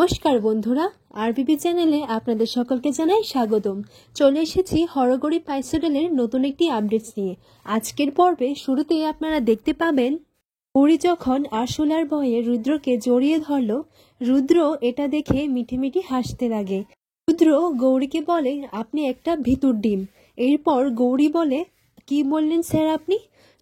নমস্কার বন্ধুরা, আরবিবি চ্যানেলে আপনাদের সকলকে জানাই স্বাগতম। চলে এসেছি হরগৌরী পাইসোডেলের নতুন একটি আপডেটস নিয়ে। আজকের পর্বে শুরুতেই আপনারা দেখতে পাবেন গৌরী যখন আরশোলার ভয়ে রুদ্রকে জড়িয়ে ধরল, রুদ্র এটা দেখে মিঠি মিঠি হাসতে লাগে। রুদ্র গৌরীকে বলে, আপনি একটা ভিতুর ডিম। এরপর গৌরী বলে, কি বললেন স্যার আপনি?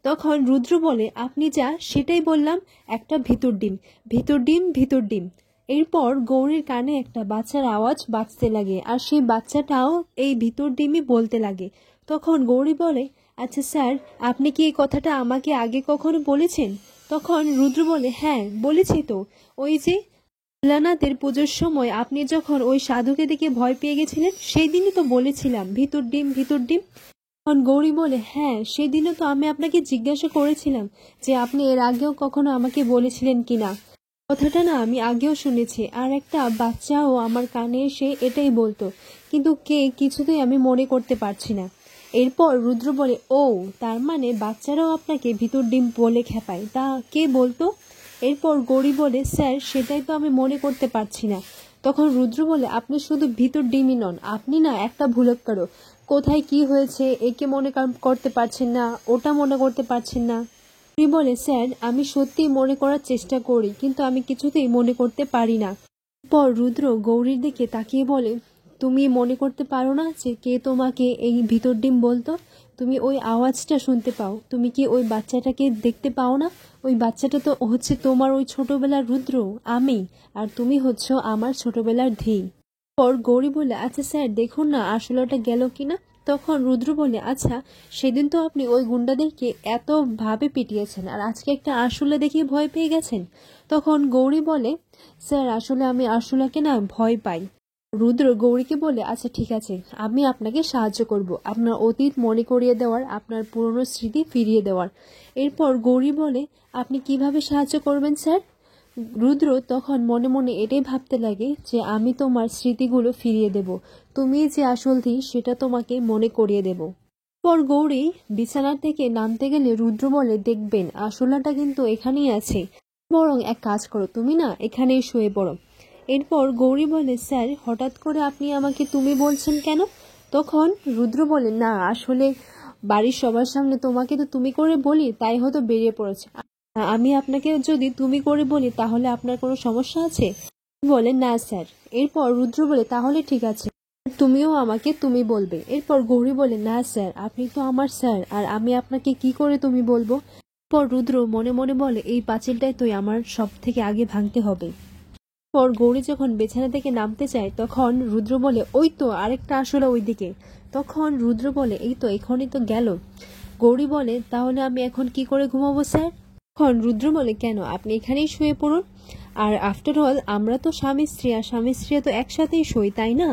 তখন রুদ্র বলে, আপনি যা সেটাই বললাম, একটা ভিতুর ডিম, ভিতুর ডিম, ভিতুর ডিম। এরপর গৌরীর কানে একটা বাচ্চার আওয়াজ বাজতে লাগে, আর সেই বাচ্চাটাও এই ভিতর ডিমই বলতে লাগে। তখন গৌরী বলে, আচ্ছা স্যার, আপনি কি এই কথাটা আমাকে আগে কখনো বলেছেন? তখন রুদ্র বলে, হ্যাঁ বলেছি তো, ওই যে ভোলানাথের পুজোর সময় আপনি যখন ওই সাধুকে দেখে ভয় পেয়ে গেছিলেন, সেই দিনই তো বলেছিলাম ভিতর ডিম, ভিতর ডিম। তখন গৌরী বলে, হ্যাঁ সেদিনও তো আমি আপনাকে জিজ্ঞাসা করেছিলাম যে আপনি এর আগেও কখনো আমাকে বলেছিলেন কিনা। কথাটা না আমি আগেও শুনেছি, আর একটা বাচ্চাও আমার কানে এসে এটাই বলতো, কিন্তু কে কিছুতেই আমি মনে করতে পারছি না। এরপর রুদ্র বলে, ও তার মানে বাচ্চারাও আপনাকে ভিতর ডিম বলে খেপায়, তা কে বলতো? এরপর গৌরী বলে, স্যার সেটাই তো আমি মনে করতে পারছি না। তখন রুদ্র বলে, আপনি শুধু ভিতর ডিমই নন, আপনি না একটা ভুলক্কারও। কোথায় কি হয়েছে একে মনে করতে পারছেন না, ওটা মনে করতে পারছেন না। বলে, স্যার আমি সত্যিই মনে করার চেষ্টা করি, কিন্তু আমি কিছুতেই মনে করতে পারি না। পর রুদ্র গৌরীর দিকে তাকিয়ে বলে, তুমি মনে করতে পারো না যে কে তোমাকে এই ভিতর ডিম বলতো? তুমি ওই আওয়াজটা শুনতে পাও, তুমি কি ওই বাচ্চাটাকে দেখতে পাও না? ওই বাচ্চাটা তো হচ্ছে তোমার ওই ছোটবেলার রুদ্র, আমি, আর তুমি হচ্ছ আমার ছোটবেলার ধী। পর গৌরী বলে, আচ্ছা স্যার দেখুন না আসলে ওটা গেল কিনা। তখন রুদ্র বলে, আচ্ছা সেদিন তো আপনি ওই গুন্ডাদেরকে এত ভাবে পিটিয়েছেন, আর আজকে একটা আরশোলা দেখিয়ে ভয় পেয়ে গেছেন। তখন গৌরী বলে, স্যার আসলে আমি আরশোলাকে না ভয় পাই। রুদ্র গৌরীকে বলে, আচ্ছা ঠিক আছে, আমি আপনাকে সাহায্য করব, আপনার অতীত মনে করিয়ে দেওয়ার, আপনার পুরনো স্মৃতি ফিরিয়ে দেওয়ার। এরপর গৌরী বলে, আপনি কিভাবে সাহায্য করবেন স্যার? রুদ্র তখন মনে মনে এটাই ভাবতে লাগে যে আমি তোমার স্মৃতিগুলো ফিরিয়ে দেব, তুমি যে আসল ধী সেটা তোমাকে মনে করিয়ে দেব। পর গৌরী বিছানা থেকে নামতে গেলে রুদ্র বলে, দেখবেন আসলাটা কিন্তু এখানেই আছে, বরং এক কাজ করো, তুমি না এখানেই শুয়ে পড়ো। এরপর গৌরী বলে, স্যার হঠাৎ করে আপনি আমাকে তুমি বলছেন কেন? তখন রুদ্র বলে, না আসলে বাড়ির সবার সামনে তোমাকে তো তুমি করে বলি, তাই হয়তো বেরিয়ে পড়েছে। আমি আপনাকে যদি তুমি করে বলি তাহলে আপনার কোনো সমস্যা আছে? বলে, না স্যার। এরপর রুদ্র বলে, তাহলে ঠিক আছে, তুমিও আমাকে তুমি বলবে। এরপর গৌরী বলে, না স্যার আপনি তো আমার স্যার, আর আমি আপনাকে কি করে তুমি বলবো? পর রুদ্র মনে মনে বলে, এই পাঁচিলটাই তো আমার সব থেকে আগে ভাঙতে হবে। পর গৌরী যখন বিছানা থেকে নামতে চায় তখন রুদ্র বলে, ওই তো আরেকটা আসলে ওইদিকে। তখন রুদ্র বলে, এই তো এখনই তো গেল। গৌরী বলে, তাহলে আমি এখন কি করে ঘুমাবো স্যার? তখন রুদ্র বলে, কেন আপনি এখানেই শুয়ে পড়ুন, আর আফটার অল আমরা তো স্বামী স্ত্রী, আর স্বামী স্ত্রী তো একসাথেই শুই তাই না?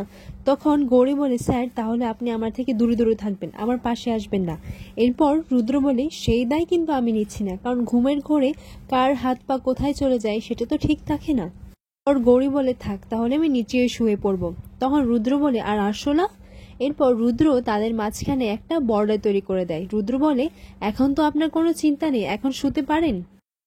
তখন গৌরী বলে, স্যার তাহলে আপনি আমার থেকে দূরে দূরে থাকবেন, আমার পাশে আসবেন না। এরপর রুদ্র বলে, সেই দায় কিন্তু আমি নিচ্ছি না, কারণ ঘুমের ঘোরে কার হাত পা কোথায় চলে যায় সেটা তো ঠিক থাকে না। আর গৌরী বলে, থাক তাহলে আমি নিচে শুয়ে পড়ব। তখন রুদ্র বলে, আর আরশোলা? এরপর রুদ্র তাদের মাঝখানে একটা বর্ডার তৈরি করে দেয়। রুদ্র বলে, এখন তো আপনার কোনো চিন্তা নেই, এখন শুতে পারেন।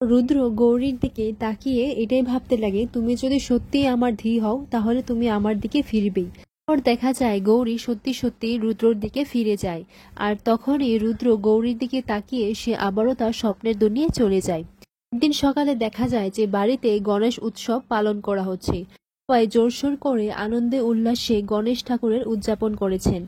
রুদ্র গৌরীর দিকে তাকিয়ে এটাই ভাবতে লাগে, তুমি যদি সত্যিই আমার ধী হও তাহলে তুমি আমার দিকে ফিরবেই। পর দেখা যায় গৌরী সত্যি সত্যি রুদ্রর দিকে ফিরে যায়, আর তখনই রুদ্র গৌরীর দিকে তাকিয়ে সে আবারও তার স্বপ্নের দুনিয়ায় চলে যায়। একদিন সকালে দেখা যায় যে বাড়িতে গণেশ উৎসব পালন করা হচ্ছে। সবাই জোরসোর করে আনন্দে উল্লাসে গণেশ ঠাকুরের উদযাপন করেছেন।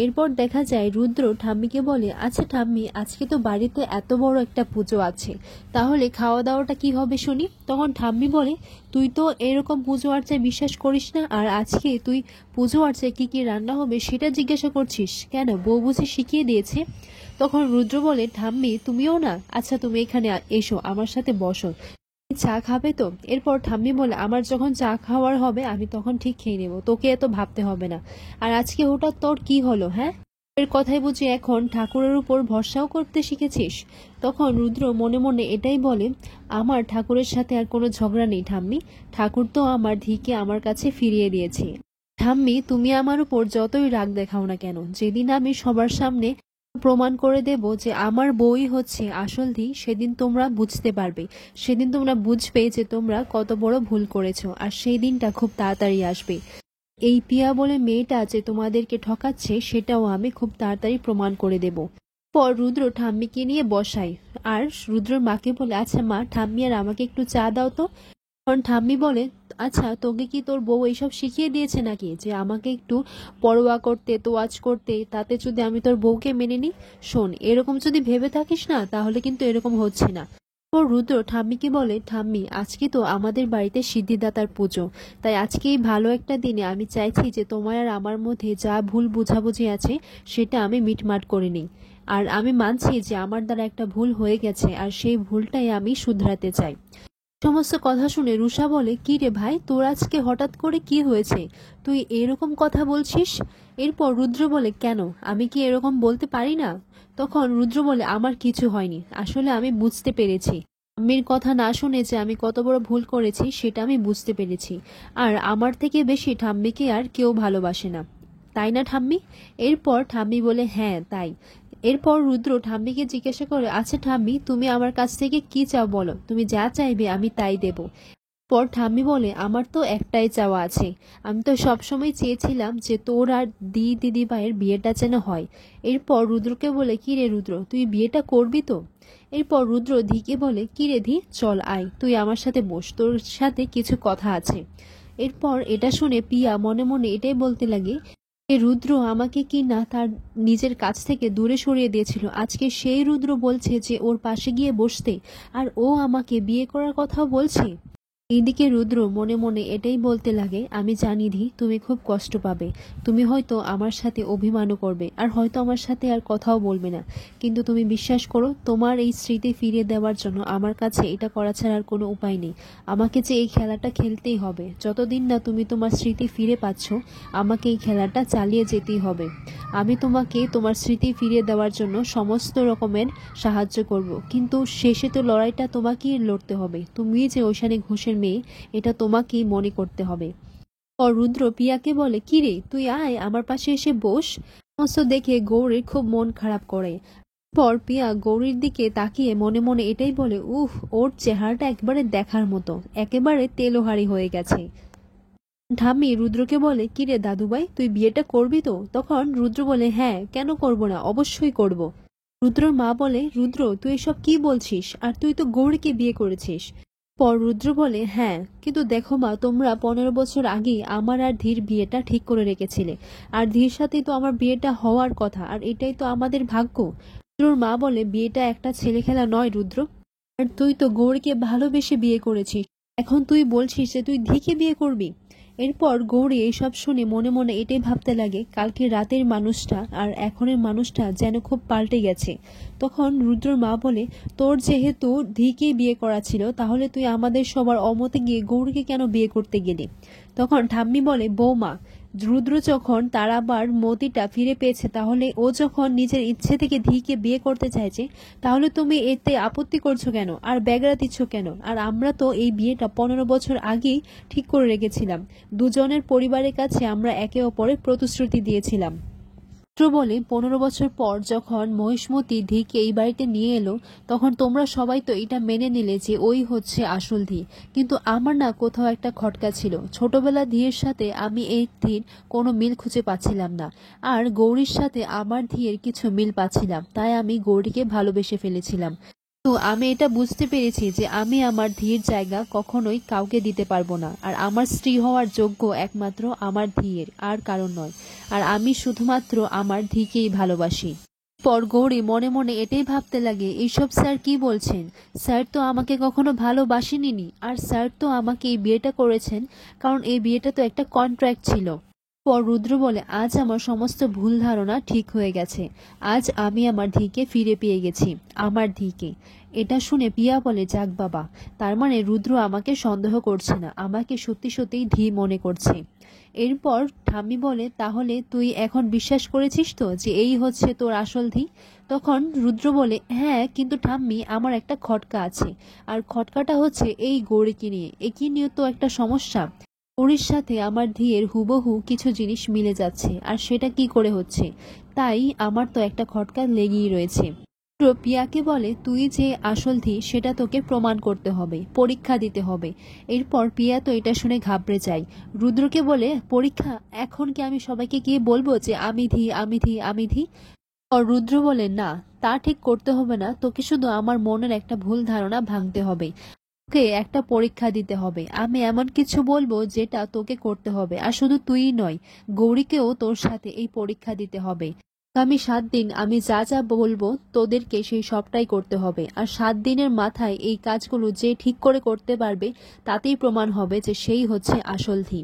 এরপর দেখা যায় রুদ্র ঠাম্মিকে বলে, আচ্ছা ঠাম্মি, আজকে তো বাড়িতে এত বড় একটা পুজো আছে, তাহলে খাওয়া দাওয়াটা কি হবে শুনি? তখন ঠাম্মি বলে, তুই তো এরকম পুজো আর্চায় বিশ্বাস করিস না, আর আজকে তুই পুজো আর্চায় কি কি রান্না হবে সেটা জিজ্ঞাসা করছিস কেন? বউ বুঝি শিখিয়ে দিয়েছে? তখন রুদ্র বলে, ঠাম্মি তুমিও না, আচ্ছা তুমি এখানে এসো, আমার সাথে বসো, চা খাবে তো? এরপর ঠাম্মি বলে, আমার যখন চা খাওয়ার হবে আমি তখন ঠিক খেয়ে নেবো, তোকে এত ভাবতে হবে না। আর আজকে হঠাৎ তোর কি হলো? হ্যাঁ, এর কথাই বুঝি এখন ঠাকুরের উপর ভরসাও করতে শিখেছিস? তখন রুদ্র মনে মনে এটাই বলে, আমার ঠাকুরের সাথে আর কোনো ঝগড়া নেই ঠাম্মি, ঠাকুর তো আমার ধিকে আমার কাছে ফিরিয়ে দিয়েছে। ঠাম্মি তুমি আমার উপর যতই রাগ দেখাও না কেন, যেদিন আমি সবার সামনে প্রমাণ করে দেব যে আমার বই হচ্ছে আসল ধী। সেদিন তোমরা বুঝতে পারবে, সেদিন তোমরা বুঝবে যে তোমরা কত বড় ভুল করেছো, আর সেই দিনটা খুব তাড়াতাড়ি আসবে। এই পিয়া বলে মেয়েটা যে তোমাদেরকে ঠকাচ্ছে সেটাও আমি খুব তাড়াতাড়ি প্রমাণ করে দেব। পর রুদ্র ঠাম্মিকে নিয়ে বসায়, আর রুদ্রর মাকে বলে, আচ্ছা মা, ঠাম্মি আর আমাকে একটু চা দাও তো। তখন ঠাম্মি বলে, আচ্ছা তোকে কি তোর বউ এইসব শিখিয়ে দিয়েছে নাকি, যে আমাকে একটু পরোয়া করতে, তোয়াজ করতে, তাতে যদি আমি তোর বউকে মেনে নিই? শোন, এরকম যদি ভেবে থাকিস না তাহলে কিন্তু এরকম হচ্ছে না। পর রুদ্র ঠাম্মিকে বলে, ঠাম্মি আজকে তো আমাদের বাড়িতে সিদ্ধিদাতার পুজো, তাই আজকে এই ভালো একটা দিনে আমি চাইছি যে তোমার আর আমার মধ্যে যা ভুল বোঝাবুঝি আছে সেটা আমি মিটমাট করে নিই। আর আমি মানছি যে আমার দ্বারা একটা ভুল হয়ে গেছে, আর সেই ভুলটাই আমি শুধরাতে চাই। সমস্ত কথা শুনে রুষা বলে, কি রে ভাই, তোর আজকে হঠাৎ করে কি হয়েছে, তুই এরকম কথা বলছিস? এরপর রুদ্র বলে, কেন, আমি কি এরকম বলতে পারি না? তখন রুদ্র বলে, আমার কিছু হয়নি, আসলে আমি বুঝতে পেরেছি, আম্মির কথা না শুনে যে আমি কত বড় ভুল করেছি সেটা আমি বুঝতে পেরেছি। আর আমার থেকে বেশি ঠাম্মিকে আর কেউ ভালোবাসে না, তাই না ঠাম্মি? এরপর ঠাম্মি বলে, হ্যাঁ তাই। এরপর রুদ্র ঠাম্মিকে জিজ্ঞাসা করে, আচ্ছা ঠাম্মি, তুমি আমার কাছ থেকে কি চাও বলো, তুমি যা চাইবে আমি তাই দেব। পর ঠাম্মি বলে, আমার তো একটাই চাওয়া আছে, আমি তো সবসময় চেয়েছিলাম যে তোর আর দিদি ভাইয়ের বিয়েটা যেন হয়। এরপর রুদ্রকে বলে, কি রে রুদ্র, তুই বিয়েটা করবি তো? এরপর রুদ্র ধিকে বলে, কি রে ধি, চল আয়, তুই আমার সাথে বস, তোর সাথে কিছু কথা আছে। এরপর এটা শুনে পিয়া মনে মনে এটাই বলতে লাগে, এ রুদ্র আমাকে কি না তার নিজের কাছ থেকে দূরে সরিয়ে দিয়েছিল, আজকে সেই রুদ্র বলছে যে ওর পাশে গিয়ে বসতে, আর ও আমাকে বিয়ে করার কথাও বলছে। এইদিকে রুদ্র মনে মনে এটাই বলতে লাগে, আমি জানি ধি তুমি খুব কষ্ট পাবে, তুমি হয়তো আমার সাথে অভিমানও করবে, আর হয়তো আমার সাথে আর কথাও বলবে না, কিন্তু তুমি বিশ্বাস করো, তোমার এই স্মৃতি ফিরিয়ে দেওয়ার জন্য আমার কাছে এটা করা ছাড়া আর কোনো উপায় নেই। আমাকে যে এই খেলাটা খেলতেই হবে, যতদিন না তুমি তোমার স্মৃতি ফিরে পাচ্ছ আমাকে এই খেলাটা চালিয়ে যেতেই হবে। আমি তোমাকে তোমার স্মৃতি ফিরিয়ে দেওয়ার জন্য সমস্ত রকমের সাহায্য করব, কিন্তু শেষে তো লড়াইটা তোমাকেই লড়তে হবে, তুমি যে ঐশানী ঘোষের মেয়ে এটা তোমাকেই মনে করতে হবে। আর রুদ্র পিয়াকে বলে, কি রে, তুই আয় আমার পাশে এসে বস। সমস্ত দেখে গৌরীর খুব মন খারাপ করে। পর পিয়া গৌরীর দিকে তাকিয়ে মনে মনে এটাই বলে, উফ, ওর চেহারাটা একবারে দেখার মতো, একেবারে তেলোহারি হয়ে গেছে। ঠাম্মি রুদ্রকে বলে, কি রে দাদুভাই, তুই বিয়েটা করবি তো? তখন রুদ্র বলে, হ্যাঁ, কেন করব না, অবশ্যই করব। রুদ্রর মা বলে, রুদ্র তুই এসব কি বলছিস, আর তুই তো গৌরীকে বিয়ে করেছিস। পর রুদ্র বলে, হ্যাঁ, কিন্তু দেখো মা, তোমরা 15 বছর আগেই আমার আর ধীর বিয়েটা ঠিক করে রেখেছিলে, আর ধীর সাথেই তো আমার বিয়েটা হওয়ার কথা, আর এটাই তো আমাদের ভাগ্য। রুদ্রর মা বলে, বিয়েটা একটা ছেলে খেলা নয় রুদ্র, আর তুই তো গৌরীকে ভালোবেসে বিয়ে করেছিস, এখন তুই বলছিস যে তুই ধীকে বিয়ে করবি। এরপর গৌরী এইসব শুনে মনে মনে এটাই ভাবতে লাগে, কালকে রাতের মানুষটা আর এখনের মানুষটা যেন খুব পাল্টে গেছে। তখন রুদ্রর মা বলে, তোর যেহেতু ধিকে বিয়ে করা ছিল, তাহলে তুই আমাদের সবার অমতে গিয়ে গৌরীকে কেন বিয়ে করতে গেলি? তখন ঠাম্মি বলে, বৌমা, রুদ্র যখন তার আবার মতিটা ফিরে পেয়েছে, তাহলে ও যখন নিজের ইচ্ছে থেকে ধিকে বিয়ে করতে চাইছে, তাহলে তুমি এতে আপত্তি করছো কেন, আর ব্যাগরা দিচ্ছ কেন? আর আমরা তো এই বিয়েটা 15 বছর আগেই ঠিক করে রেখেছিলাম, দুজনের পরিবারের কাছে আমরা একে অপরের প্রতিশ্রুতি দিয়েছিলাম। রুদ্র বলে, 15 বছর পর যখন মহিষ্মতি ধিকে এই বাড়িতে নিয়ে এলো, তখন তোমরা সবাই তো এটা মেনে নিলে যে ওই হচ্ছে আসল ধি, কিন্তু আমার না কোথাও একটা খটকা ছিল, ছোটবেলা ধিয়ের সাথে আমি এই ধীর কোনো মিল খুঁজে পাচ্ছিলাম না, আর গৌরীর সাথে আমার ধিয়ের কিছু মিল পাচ্ছিলাম, তাই আমি গৌরীকে ভালোবেসে ফেলেছিলাম। তো আমি এটা বুঝতে পেরেছি যে আমি আমার ধীর জায়গা কখনোই কাউকে দিতে পারবো না, আর আমার স্ত্রী হওয়ার যোগ্য একমাত্র আমার ধীয়ের, আর কারণ নয়, আর আমি শুধুমাত্র আমার ধীকেই ভালোবাসি। পর গৌরী মনে মনে এটাই ভাবতে লাগে, এইসব স্যার কি বলছেন, স্যার তো আমাকে কখনো ভালোবাসেনি, আর স্যার তো আমাকে এই বিয়েটা করেছেন কারণ এই বিয়েটা তো একটা কন্ট্রাক্ট ছিল। পর রুদ্র বলে, আজ আমার সমস্ত ভুল ধারণা ঠিক হয়ে গেছে, আজ আমি আমার ধিকে ফিরে পেয়ে গেছি, আমার ধিকে। এটা শুনে পিয়া বলে, যাক বাবা, তার মানে রুদ্র আমাকে সন্দেহ করছে না, আমাকে সত্যি সত্যিই ধি মনে করছে। এরপর ঠাম্মি বলে, তাহলে তুই এখন বিশ্বাস করেছিস তো যে এই হচ্ছে তোর আসল ধি? তখন রুদ্র বলে, হ্যাঁ, কিন্তু ঠাম্মি, আমার একটা খটকা আছে, আর খটকাটা হচ্ছে এই গৌরীকে নিয়ে, একে নিয়ে তো একটা সমস্যা। ওর সাথে আমার ধিয়ের হুবহু কিছু জিনিস মিলে যাচ্ছে, আর সেটা কি করে হচ্ছে, তাই আমার তো একটা খটকা লেগেই রয়েছে। রুদ্র পিয়াকে বলে, তুই যে আসল ধি সেটা তোকে প্রমাণ করতে হবে, পরীক্ষা দিতে হবে। এরপর পিয়া তো এটা শুনে ঘাবড়ে যায়। রুদ্রকে বলে, পরীক্ষা? এখন কি আমি সবাইকে গিয়ে বলবো যে আমি ধি, আমি ধি, আমি ধি? আর রুদ্র বলে, না, তা ঠিক করতে হবে না, তোকে শুধু আমার মনের একটা ভুল ধারণা ভাঙতে হবে। তোকে একটা পরীক্ষা দিতে হবে, আমি এমন কিছু বলবো যেটা তোকে করতে হবে, আর শুধু তুই নয়, গৌরীকেও তোর সাথে এই পরীক্ষা দিতে হবে। আগামী 7 দিন আমি যা যা বলবো তোদেরকে সেই সবটাই করতে হবে, আর 7 দিনের মাথায় এই কাজগুলো যে ঠিক করে করতে পারবে তাতেই প্রমাণ হবে যে সেই হচ্ছে আসল ধী।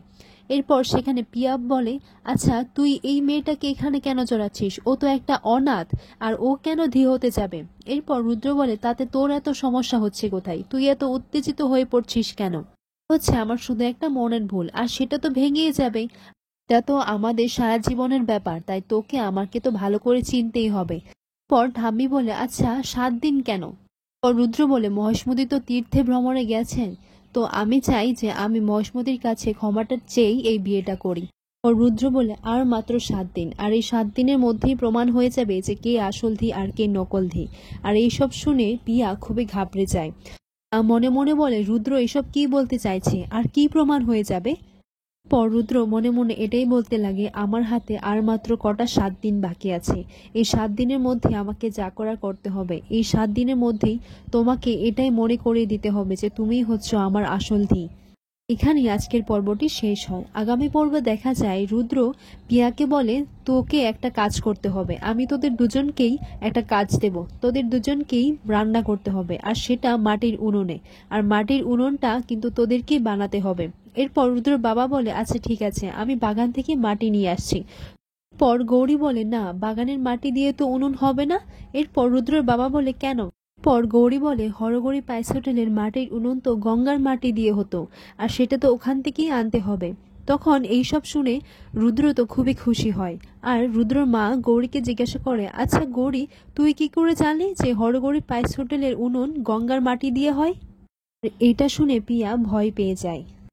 এরপর সেখানে পিয়া বলে, আচ্ছা তুই এই মেয়েটাকে এখানে কেন জড়াচ্ছিস, ও তো একটা অনাথ, আর ও কেন ধী হতে যাবে? এরপর রুদ্র বলে, তাতে তোর এত সমস্যা হচ্ছে কোথায়, তুই এত উত্তেজিত হয়ে পড়ছিস কেন? হচ্ছে আমার শুধু একটা মনের ভুল, আর সেটা তো ভেঙেই যাবে। এটা তো আমাদের সারা জীবনের ব্যাপার, তাই তোকে আমাকে তো ভালো করে চিনতেই হবে। পর ঠাম্মি বলে, আচ্ছা 7 দিন কেন? পর রুদ্র বলে, মহেশমতি তো তীর্থে ভ্রমণে গেছেন, তো আমি চাই যে আমি মহেশমতির কাছে ক্ষমাটা চেয়েই এই বিয়েটা করি। ও রুদ্র বলে, আর মাত্র 7 দিন, আর এই 7 দিনের মধ্যেই প্রমাণ হয়ে যাবে যে কে আসল ধী আর কে নকল ধী। আর এইসব শুনে পিয়া খুবই ঘাবড়ে যায়। মনে মনে বলে, রুদ্র এসব কি বলতে চাইছে, আর কি প্রমাণ হয়ে যাবে? পর রুদ্র মনে মনে এটাই বলতে লাগে, আমার হাতে আর মাত্র কটা 7 দিন বাকি আছে। এই 7 দিনের মধ্যে আমাকে যা করার করতে হবে। এই 7 দিনের মধ্যেই তোমাকে এটাই মনে করিয়ে দিতে হবে যে তুমিই হচ্ছ আমার আসল ধী। এখানেই আজকের পর্বটি শেষ হয়। আগামী পর্বে দেখা যায় রুদ্র পিয়াকে বলে, তোকে একটা কাজ করতে হবে, আমি তোদের দুজনকেই একটা কাজ দেব, তোদের দুজনকেই রান্না করতে হবে, আর সেটা মাটির উনুনে, আর মাটির উনুনটা কিন্তু তোদেরকেই বানাতে হবে। এরপর রুদ্রর বাবা বলে, আচ্ছা ঠিক আছে, আমি বাগান থেকে মাটি নিয়ে আসছি। পর গৌরী বলে, না, বাগানের মাটি দিয়ে তো উনুন হবে না। এরপর রুদ্রর বাবা বলে, কেন? পর গৌরী বলে, হরগৌরী পাইস হোটেলের মাটির উনুন তো গঙ্গার মাটি দিয়ে হতো, আর সেটা তো ওখান থেকেই আনতে হবে। তখন এইসব শুনে রুদ্র তো খুবই খুশি হয়। আর রুদ্রর মা গৌরীকে জিজ্ঞাসা করে, আচ্ছা গৌরী, তুই কি করে জানলি যে হরগৌরী পাইস হোটেলের উনুন গঙ্গার মাটি দিয়ে হয়? এটা শুনে পিয়া ভয় পেয়ে যায়।